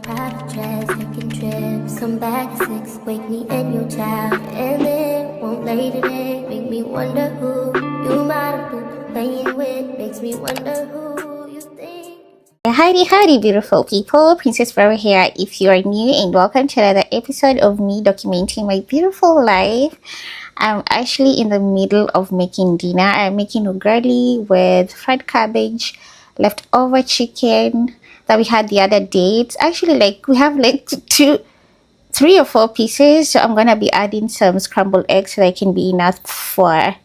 private jets, taking trips. Come back at 6, wake me and your child. And then won't lay today, make me wonder who you might have been playing with. Makes me wonder who you think. Howdy, beautiful people. Princess Forever here. If you are new, and welcome to another episode of me documenting my beautiful life. I'm actually in the middle of making dinner. I'm making ugali with fried cabbage, leftover chicken that we had the other day. It's actually like we have like three or four pieces. So I'm gonna be adding some scrambled eggs so that it can be enough for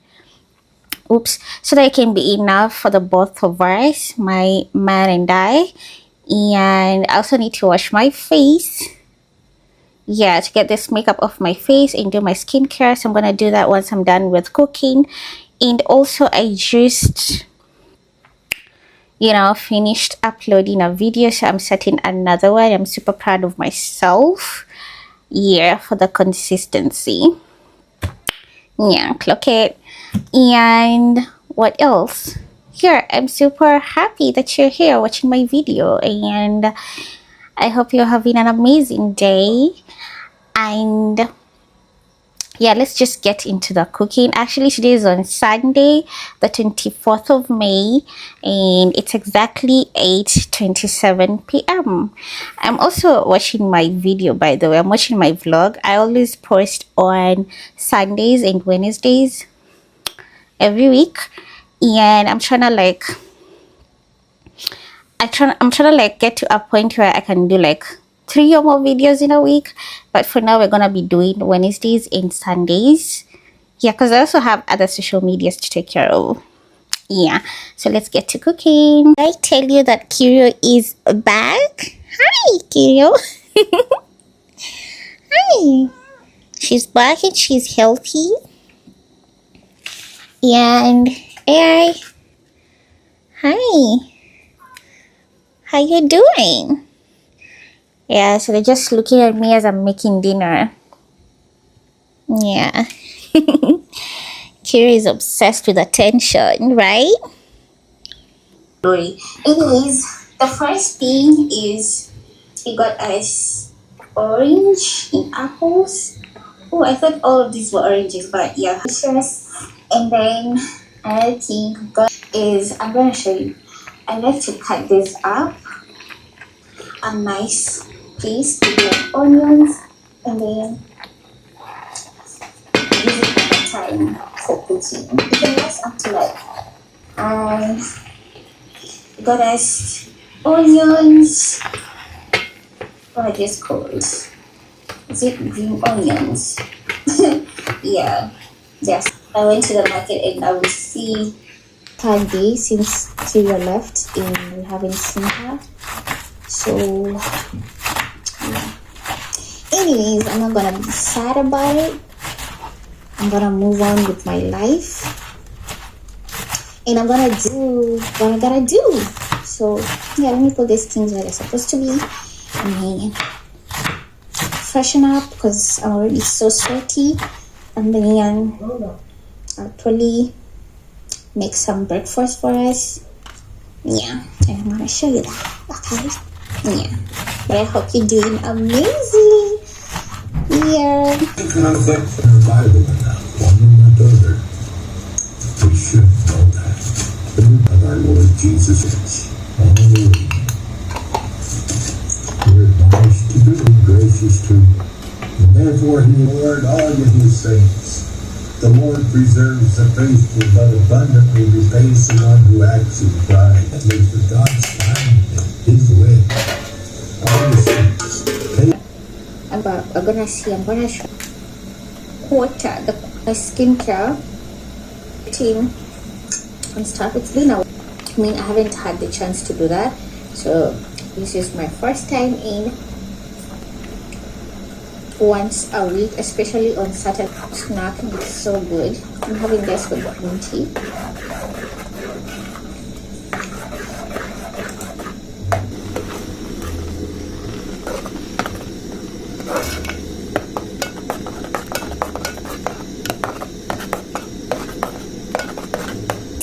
so that it can be enough for the both of us, my man and I. And I also need to wash my face, to get this makeup off my face and do my skincare. So I'm gonna do that once I'm done with cooking. And also I just finished uploading a video, so I'm setting another one. I'm super proud of myself for the consistency. Clock it. And what else? I'm super happy that you're here watching my video, and I hope you're having an amazing day. And let's just get into the cooking. Actually, today is on Sunday, the 24th of May, and it's exactly 8:27 p.m. I'm also watching my video, by the way. I'm watching my vlog. I always post on Sundays and Wednesdays every week, and I'm trying to get to a point where I can do like 3 or more videos in a week. But for now, we're gonna be doing Wednesdays and Sundays, because I also have other social medias to take care of. So let's get to cooking. I tell you that Kirio is back. Hi, Kirio. Hi. She's back and she's healthy. And hi, how you doing? So they're just looking at me as I'm making dinner. Kira is obsessed with attention, right? Anyways, the first thing is we got us orange and apples. Oh, I thought all of these were oranges, but and then another thing I'm gonna show you. I like to cut this up a nice piece with like onions, and then use it at the time for cooking. You can mix up to like got us onions. What are these called? Is it green onions? Yes. I went to the market and I will see Candy since Kira left and we haven't seen her. So anyways, I'm not gonna be sad about it. I'm gonna move on with my life, and I'm gonna do what I gotta do. So let me put these things where they're supposed to be, and then freshen up because I'm already so sweaty. And then actually make some breakfast for us. And I'm gonna show you that, okay? But I hope you're doing amazing. We should know that of our Lord Jesus is. We're admonished to be gracious to, and therefore he Lord all of his saints. The Lord preserves the faithful, but abundantly repays the one who acts in pride. Lives for God's time and his way. I'm gonna water the skincare routine and stuff. It's been I haven't had the chance to do that, so this is my first time in once a week, especially on Saturday. Snacking is so good. I'm having this with green tea.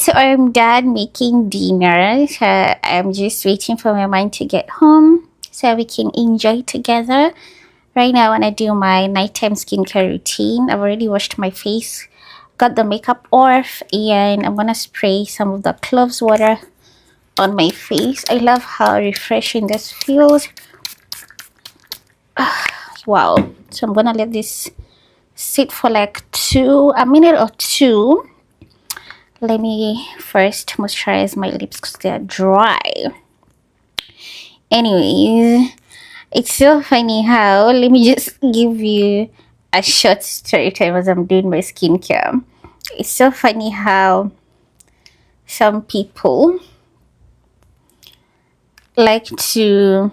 So I'm done making dinner. I'm just waiting for my mom to get home so we can enjoy together. Right now, I want to do my nighttime skincare routine. I've already washed my face, got the makeup off, and I'm gonna spray some of the cloves water on my face. I love how refreshing this feels. Wow. So I'm gonna let this sit for like a minute or two. Let me first moisturize my lips because they're dry. Anyways, it's so funny how, let me just give you a short story time as I'm doing my skincare. It's so funny how some people like to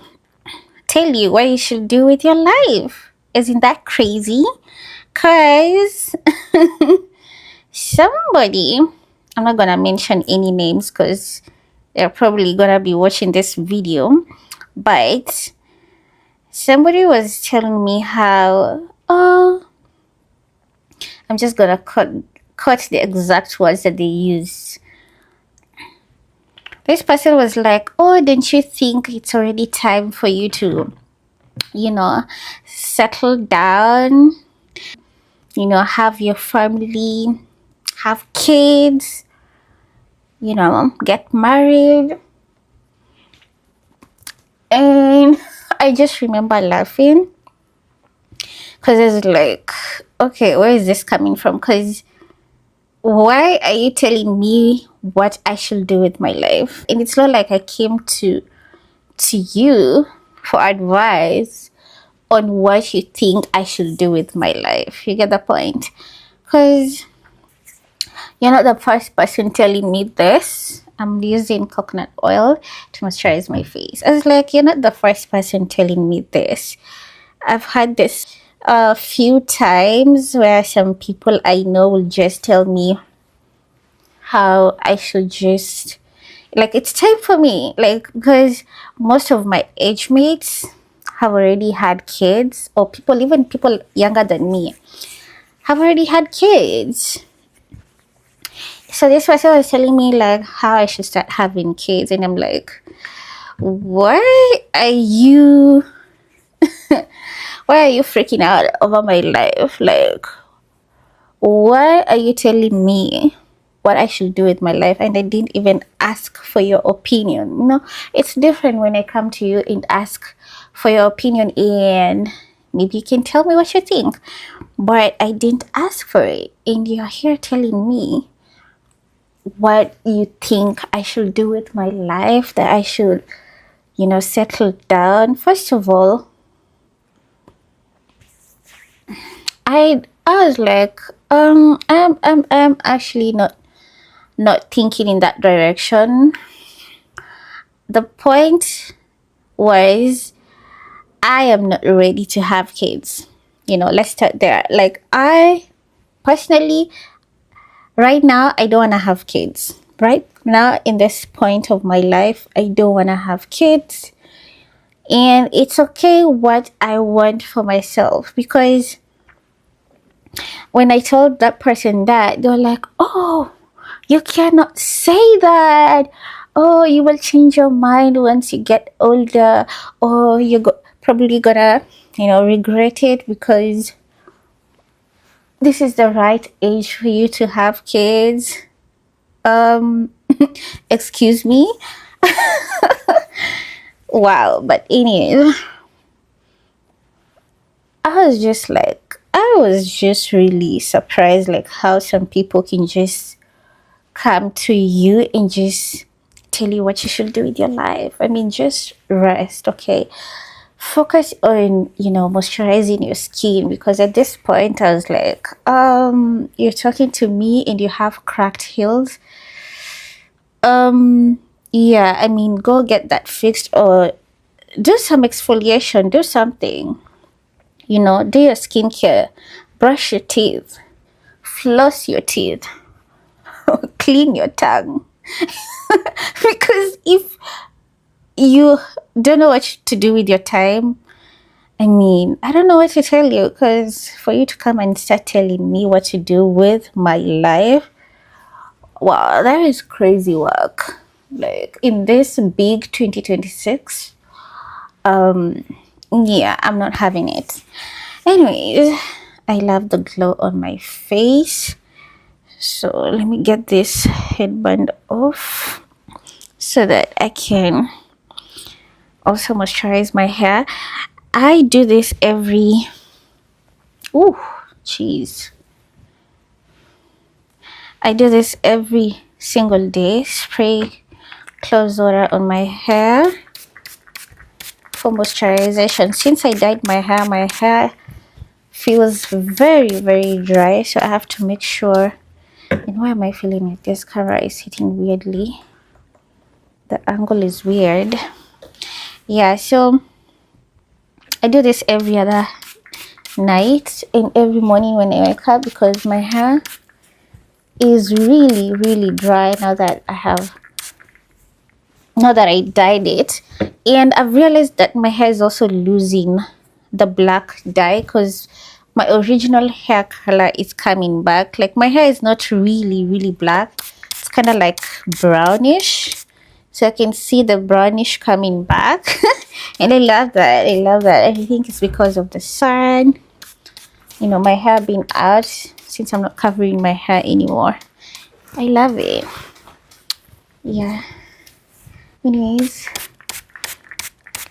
tell you what you should do with your life. Isn't that crazy? Because somebody, I'm not gonna mention any names because they're probably gonna be watching this video, but somebody was telling me how, oh, I'm just gonna cut the exact words that they use. This person was like, oh, don't you think it's already time for you to, settle down, have your family, have kids, get married? And I just remember laughing because it's like, okay, where is this coming from? Because why are you telling me what I should do with my life? And it's not like I came to you for advice on what you think I should do with my life. You get the point? Because you're not the first person telling me this. I'm using coconut oil to moisturize my face. I was like, you're not the first person telling me this. I've had this a few times where some people I know will just tell me how I should just, like, it's time for me. Like, because most of my age mates have already had kids, or even people younger than me have already had kids. So this person was telling me like how I should start having kids, and I'm like, why are you freaking out over my life? Like, why are you telling me what I should do with my life? And I didn't even ask for your opinion. It's different when I come to you and ask for your opinion, and maybe you can tell me what you think. But I didn't ask for it, and you're here telling me what you think I should do with my life, that I should, settle down. First of all, I was like, I'm actually not thinking in that direction. The point was, I am not ready to have kids. Let's start there. Like, I personally, right now, I don't want to have kids. Right now, in this point of my life, I don't want to have kids. And it's okay what I want for myself, because when I told that person that, they were like, oh, you cannot say that. Oh, you will change your mind once you get older, or you're probably gonna, regret it, because this is the right age for you to have kids. Excuse me. Wow. But anyway, I was just really surprised, like, how some people can just come to you and just tell you what you should do with your life. I mean, just rest, okay? Focus on, moisturizing your skin, because at this point I was like, you're talking to me and you have cracked heels. Yeah, I mean, go get that fixed, or do some exfoliation, do something. Do your skincare, brush your teeth, floss your teeth, clean your tongue. Because if you don't know what to do with your time, I mean, I don't know what to tell you, because for you to come and start telling me what to do with my life, wow, that is crazy work. Like, in this big 2026, Yeah, I'm not having it. Anyways, I love the glow on my face. So let me get this headband off so that I can also moisturize my hair. I do this every I do this every single day. Spray clove water on my hair for moisturization. Since I dyed my hair feels very dry, so I have to make sure. And why am I feeling like this camera is hitting weirdly? The angle is weird. Yeah, so I do this every other night and every morning when I wake up, because my hair is really dry now that I dyed it. And I've realized that my hair is also losing the black dye, because my original hair color is coming back. Like, my hair is not really black, it's kind of like brownish, so I can see the brownish coming back. And I love that. I think it's because of the sun, you know, my hair being out, since I'm not covering my hair anymore. I love it. Yeah, anyways,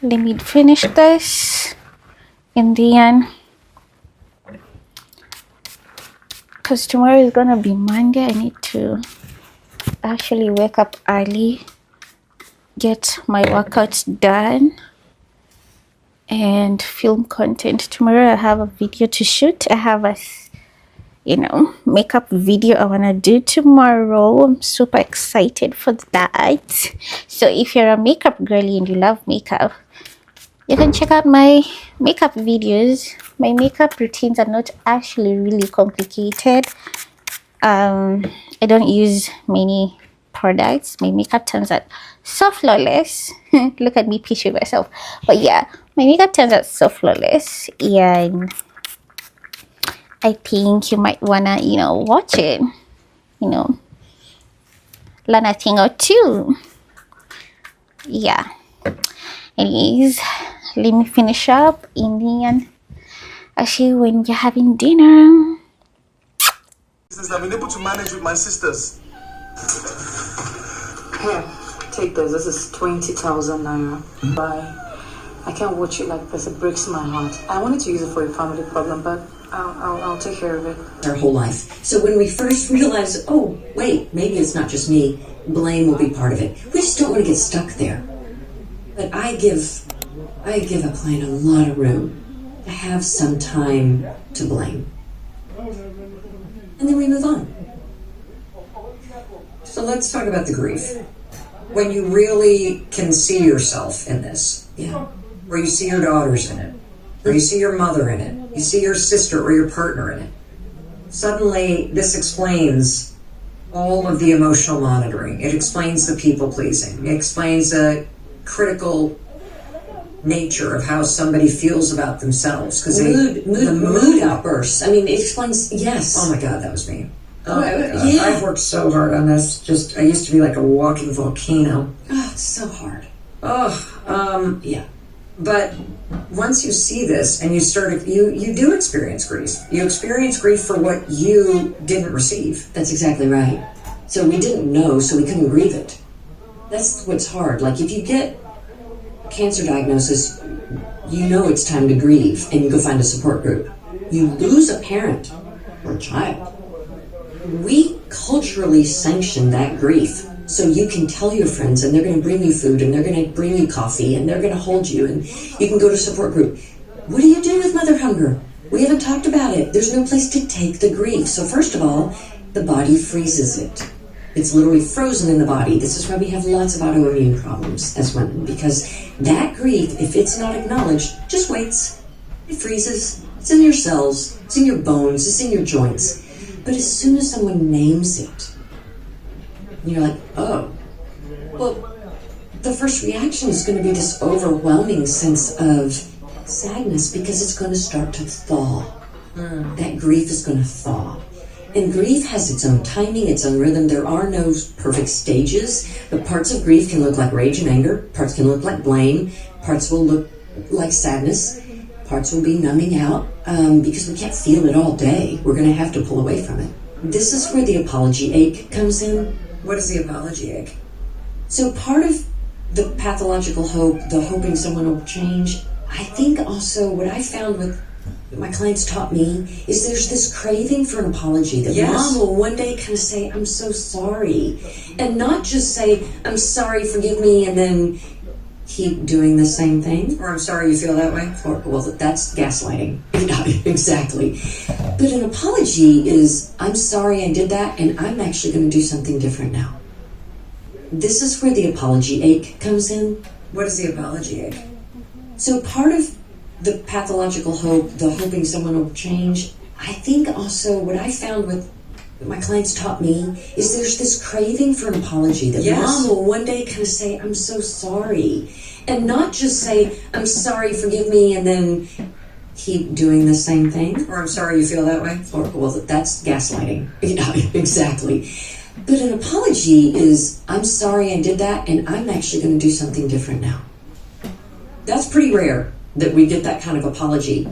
let me finish this, and then, because tomorrow is gonna be Monday, I need to actually wake up early, get my workouts done, and film content. Tomorrow I have a video to shoot. I have a makeup video I want to do tomorrow. I'm super excited for that. So if you're a makeup girly and you love makeup, you can check out my makeup videos. My makeup routines are not actually really complicated. I don't use many products. My makeup turns out so flawless. Look at me picturing myself. But yeah, my makeup turns out so flawless, and I think you might wanna, watch it, learn a thing or two. Yeah. Anyways, let me finish up, and then I'll see you when you're having dinner. I've been able to manage with my sisters. Here, take this. This is 20,000 naira. Bye. I can't watch it like this. It breaks my heart. I wanted to use it for a family problem, but I'll take care of it. Our whole life. So when we first realized, oh, wait, maybe it's not just me, blame will be part of it. We just don't want to get stuck there. But I give a client a lot of room to have some time to blame. And then we move on. So let's talk about the grief. When you really can see yourself in this, where you see your daughters in it, or you see your mother in it, you see your sister or your partner in it, suddenly this explains all of the emotional monitoring. It explains the people pleasing. It explains the critical nature of how somebody feels about themselves. Because mood outbursts. I mean, it explains, yes. Oh my God, that was me. Yeah. I've worked so hard on this. I used to be like a walking volcano. Oh, it's so hard. Yeah. But once you see this and you do experience grief. You experience grief for what you didn't receive. That's exactly right. So we didn't know, so we couldn't grieve it. That's what's hard. Like, if you get a cancer diagnosis, you know it's time to grieve, and you go find a support group. You lose a parent or a child. We culturally sanction that grief. So you can tell your friends, and they're going to bring you food, and they're going to bring you coffee, and they're going to hold you, and you can go to a support group. What do you do with mother hunger? We haven't talked about it. There's no place to take the grief. So first of all, the body freezes it. It's literally frozen in the body. This is why we have lots of autoimmune problems as women, because that grief, if it's not acknowledged, just waits. It freezes. It's in your cells. It's in your bones. It's in your joints. But as soon as someone names it, you're like, oh, well, the first reaction is going to be this overwhelming sense of sadness, because it's going to start to thaw. That grief is going to thaw. And grief has its own timing, its own rhythm. There are no perfect stages, but parts of grief can look like rage and anger. Parts can look like blame. Parts will look like sadness. Parts will be numbing out because we can't feel it all day. We're going to have to pull away from it. This is where the apology ache comes in. What is the apology ache? So part of the pathological hope, the hoping someone will change, I think also what I found with my clients taught me is there's this craving for an apology that mom will one day kind of say, I'm so sorry. And not just say, I'm sorry, forgive me, and then keep doing the same thing. Or I'm sorry you feel that way. Or, well, that's gaslighting. Exactly. But an apology is, I'm sorry I did that, and I'm actually going to do something different now. This is where the apology ache comes in. What is the apology ache? So part of the pathological hope, the hoping someone will change, I think also what I found with my clients taught me is there's this craving for an apology that mom will one day kind of say, I'm so sorry. And not just say, I'm sorry, forgive me, and then keep doing the same thing. Or I'm sorry you feel that way. Or, well, that's gaslighting. Exactly. But an apology is, I'm sorry I did that, and I'm actually going to do something different now. That's pretty rare that we get that kind of apology.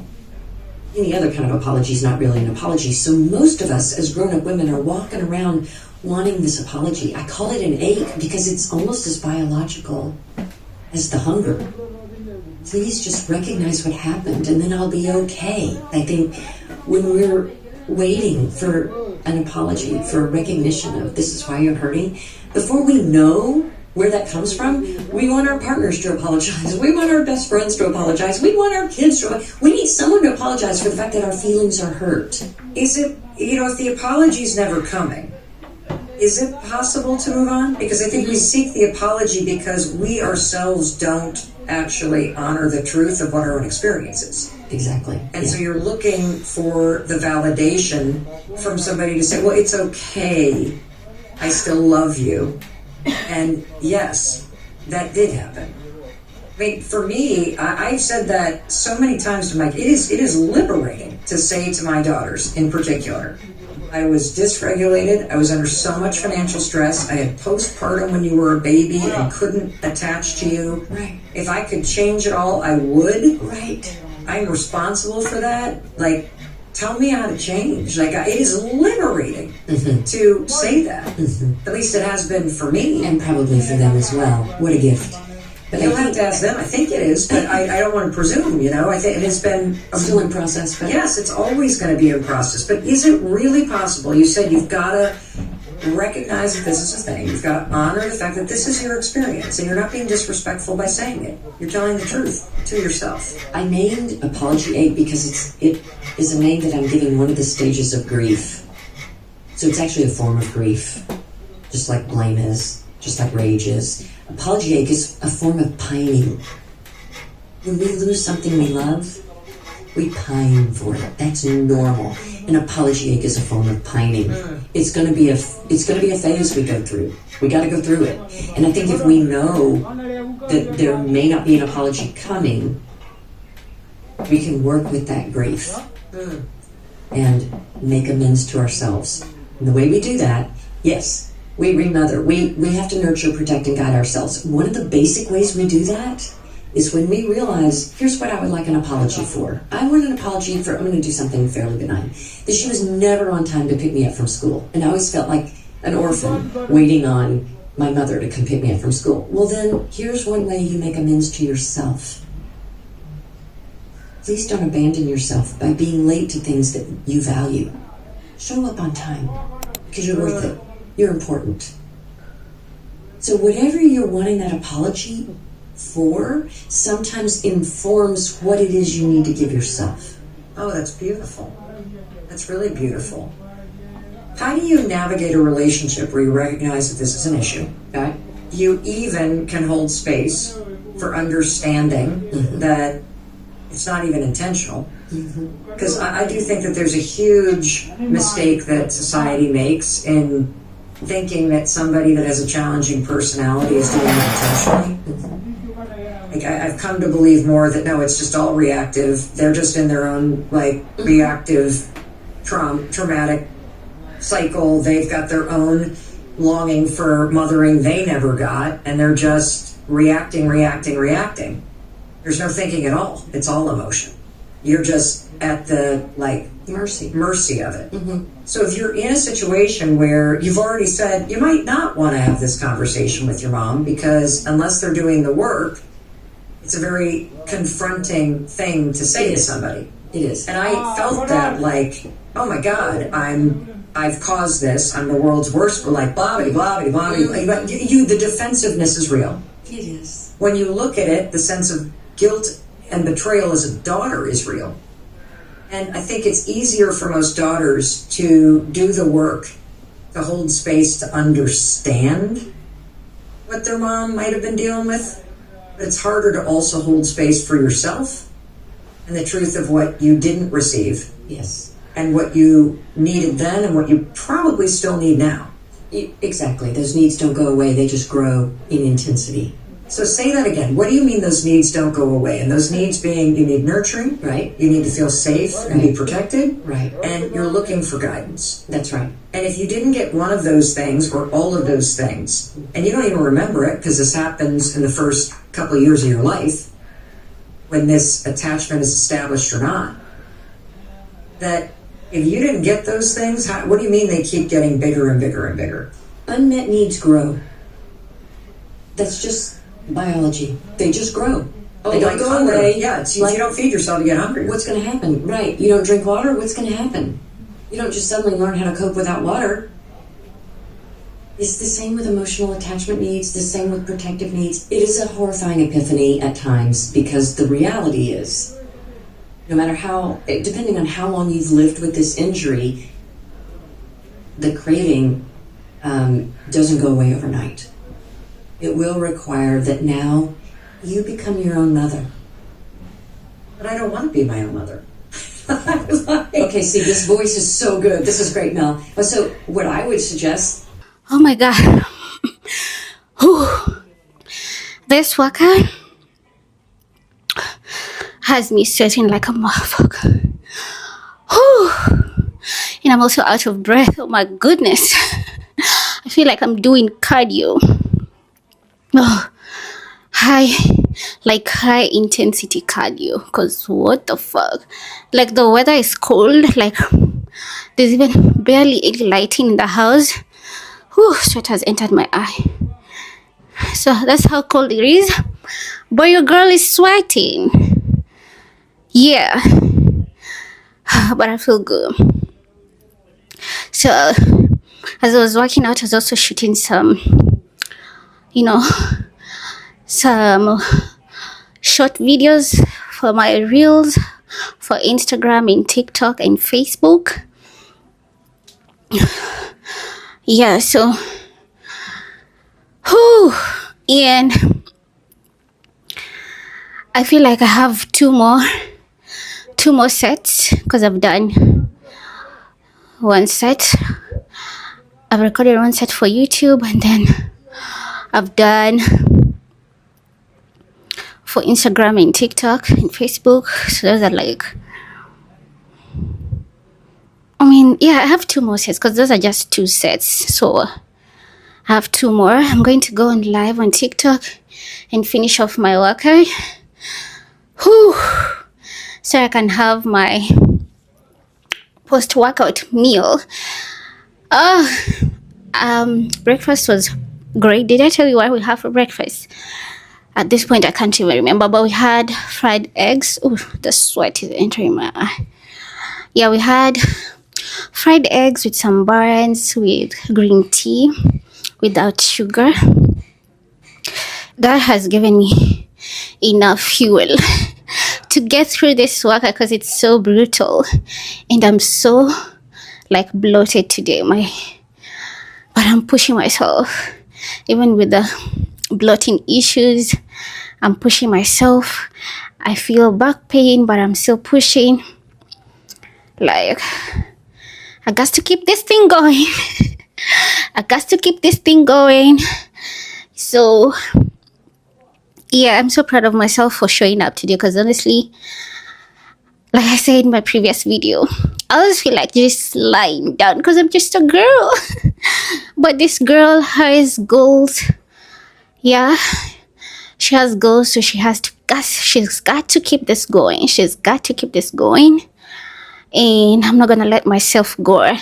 Any other kind of apology is not really an apology. So most of us as grown-up women are walking around wanting this apology. I call it an ache because it's almost as biological as the hunger. Please just recognize what happened and then I'll be okay. I think when we're waiting for an apology, for a recognition of this is why you're hurting, before we know where that comes from, we want our partners to apologize. We want our best friends to apologize. We want our kids to. We need someone to apologize for the fact that our feelings are hurt. Is it, if the apology's never coming, is it possible to move on? Because I think we seek the apology because we ourselves don't actually honor the truth of what our own experience is. Exactly. And so you're looking for the validation from somebody to say, well, it's okay. I still love you. And yes, that did happen. I mean, for me, I've said that so many times to Mike. It is liberating to say to my daughters in particular, I was dysregulated. I was under so much financial stress. I had postpartum when you were a baby and couldn't attach to you. Right. If I could change it all, I would. Right. I'm responsible for that. Like, tell me how to change. Like, it is liberating to say that. At least it has been for me. And probably for them as well. What a gift. But you'll have to ask them. I think it is, but I don't want to presume, I think it has been... Still in process. But yes, it's always going to be in process. But is it really possible? You said you've got to recognize that this is a thing. You've got to honor the fact that this is your experience, and you're not being disrespectful by saying it. You're telling the truth to yourself. I named apology ache because it is a name that I'm giving one of the stages of grief. So it's actually a form of grief, just like blame is, just like rage is. Apology ache is a form of pining. When we lose something we love, we pine for it. That's normal. An apology ache is a form of pining. It's going to be a phase we go through. We got to go through it. And I think if we know that there may not be an apology coming, we can work with that grief and make amends to ourselves. And the way we do that, yes, we remother. We have to nurture, protect, and guide ourselves. One of the basic ways we do that is when we realize, here's what I would like an apology for. I want an apology for, I'm going to do something fairly benign, that she was never on time to pick me up from school. And I always felt like an orphan waiting on my mother to come pick me up from school. Well then, here's one way you make amends to yourself. Please don't abandon yourself by being late to things that you value. Show up on time, because you're worth it. You're important. So whatever you're wanting that apology for sometimes informs what it is you need to give yourself. Oh, that's beautiful. That's really beautiful. How do you navigate a relationship where you recognize that this is an issue? Okay? You even can hold space for understanding that it's not even intentional. Because I do think that there's a huge mistake that society makes in thinking that somebody that has a challenging personality is doing it intentionally. Like, I've come to believe more that no, it's just all reactive. They're just in their own reactive traumatic cycle. They've got their own longing for mothering they never got, and they're just reacting. There's no thinking at all. It's all emotion. You're just at the mercy of it. So if you're in a situation where you've already said you might not want to have this conversation with your mom because unless they're doing the work, it's a very confronting thing to say to somebody. It is. And I felt that like, oh my God, I've caused this. I'm the world's worst. Like blah blah blah blah blah. The defensiveness is real. It is. When you look at it, the sense of guilt and betrayal as a daughter is real. And I think it's easier for most daughters to do the work, to hold space, to understand what their mom might have been dealing with. But it's harder to also hold space for yourself and the truth of what you didn't receive. Yes. And what you needed then and what you probably still need now. Exactly. Those needs don't go away. They just grow in intensity. So say that again. What do you mean those needs don't go away? And those needs being you need nurturing, right? You need to feel safe and be protected, right? And you're looking for guidance. That's right. And if you didn't get one of those things or all of those things, and you don't even remember it because this happens in the first couple of years of your life, when this attachment is established or not, that if you didn't get those things, what do you mean they keep getting bigger and bigger and bigger? Unmet needs grow. That's just biology. They just grow. They don't go away. Yeah, it's, you don't feed yourself to get hungry. What's going to happen? Right. You don't drink water, what's going to happen? You don't just suddenly learn how to cope without water. It's the same with emotional attachment needs, the same with protective needs. It is a horrifying epiphany at times because the reality is, no matter how, depending on how long you've lived with this injury, the craving doesn't go away overnight. It will require that now you become your own mother. But I don't want to be my own mother. Okay, see, this voice is so good. This is great, Mel. So what I would suggest... Oh my God. Whew. This workout has me sweating like a motherfucker. Whew. And I'm also out of breath. Oh my goodness. I feel like I'm doing cardio. Oh, high intensity cardio. Because what the fuck? Like the weather is cold. Like there's even barely any lighting in the house. Whew, sweat has entered my eye. So that's how cold it is. But your girl is sweating. Yeah. But I feel good. So as I was working out, I was also shooting some some short videos for my reels for Instagram and TikTok and Facebook. Yeah, so and I feel like I have two more sets because I've done one set. I've recorded one set for YouTube and then I've done for Instagram and TikTok and Facebook. So those are like, I have two more sets because those are just two sets. So I have two more. I'm going to go on live on TikTok and finish off my workout. So I can have my post-workout meal. Breakfast was great. Did I tell you what we have for breakfast? At this point, I can't even remember, but we had fried eggs. Oh, the sweat is entering my eye. Yeah, we had fried eggs with some buns with green tea without sugar. That has given me enough fuel to get through this workout because it's so brutal and I'm so bloated today. But I'm pushing myself. Even with the bloating issues, I'm pushing myself. I feel back pain, but I'm still pushing. I got to keep this thing going. So yeah, I'm so proud of myself for showing up today because honestly, like I said in my previous video, I always feel like just lying down because I'm just a girl. But this girl has goals. Yeah, she has goals, so she has to she's got to keep this going. She's got to keep this going. And I'm not gonna let myself go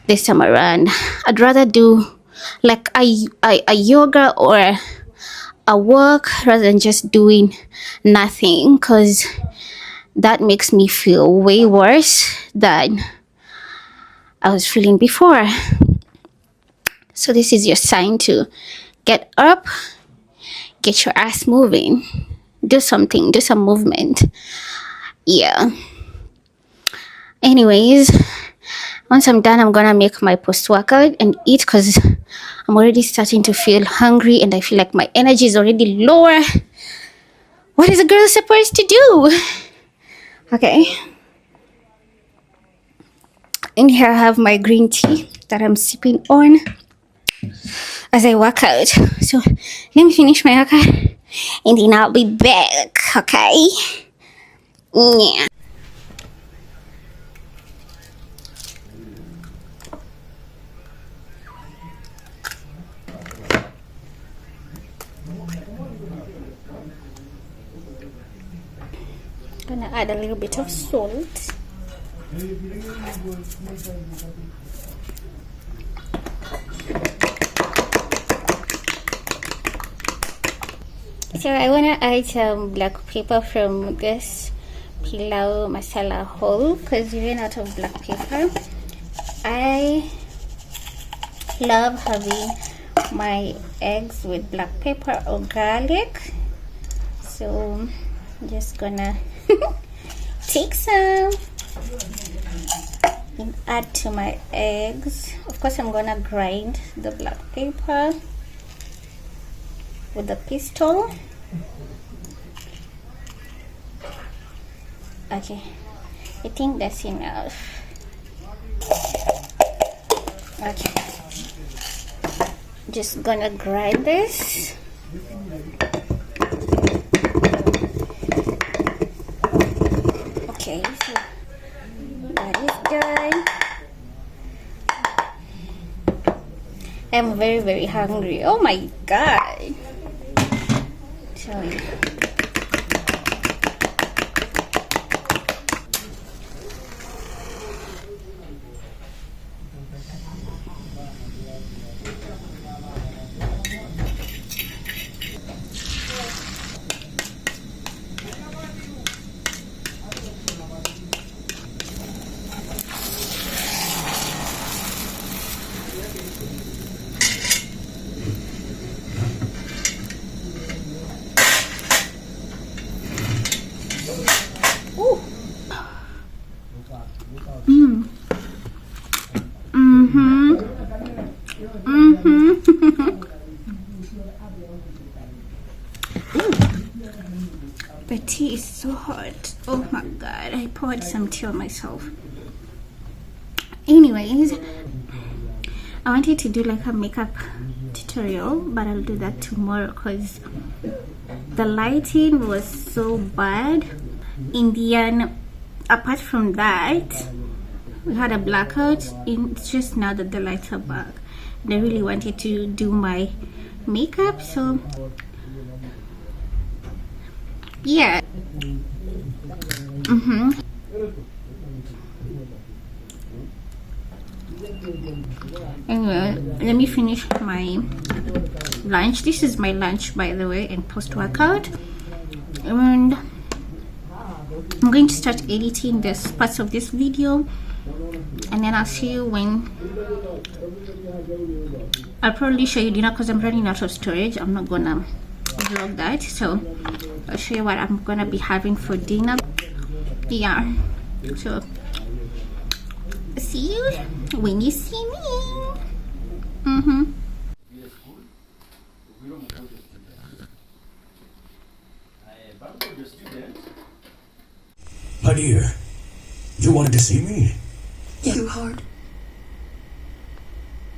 this time around. I'd rather do like a yoga or a walk rather than just doing nothing, because that makes me feel way worse than I was feeling before. So this is your sign to get up, get your ass moving, do something, do some movement. Yeah. Anyways, once I'm done, I'm gonna make my post-workout and eat, because I'm already starting to feel hungry and I feel like my energy is already lower. What is a girl supposed to do? Okay. In here I have my green tea that I'm sipping on as I work out. So let me finish my workout and then I'll be back, okay? Yeah. Gonna add a little bit of salt. So I wanna add some black pepper from this pilau masala whole, because we ran out of black pepper. I love having my eggs with black pepper or garlic, so I'm just gonna take some and add to my eggs. Of course, I'm gonna grind the black pepper with the pistol. Okay, I think that's enough. Okay, just gonna grind this. Okay, so that is done. I'm very hungry. Oh my god. Sorry. The tea is so hot. Oh my god, I poured some tea on myself. Anyways, I wanted to do like a makeup tutorial, but I'll do that tomorrow because the lighting was so bad. In the end, apart from that, we had a blackout. It's just now that the lights are back. And I really wanted to do my makeup, so yeah. Anyway, let me finish my lunch. This is my lunch, by the way, and post-workout. And I'm going to start editing this parts of this video, and then I'll see you when I'll probably show you dinner because I'm running out of storage. I'm not gonna vlog that, so I'll show you what I'm gonna be having for dinner. Yeah, so see you when you see me. My dear, you wanted to see me? Yeah. Too hard.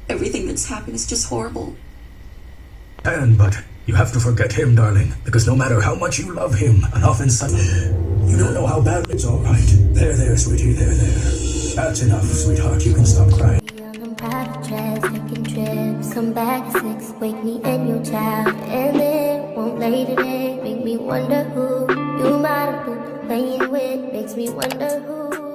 Everything that's happened is just horrible. But you have to forget him, darling, because no matter how much you love him, and often you don't know how bad it's all right. There, sweetie, there. That's enough, sweetheart. You can stop crying. Young and private jets, taking trips. Come back at 6, wake me and your child, and it won't won't lay today. Make me wonder who you might have been playing with. Makes me wonder who.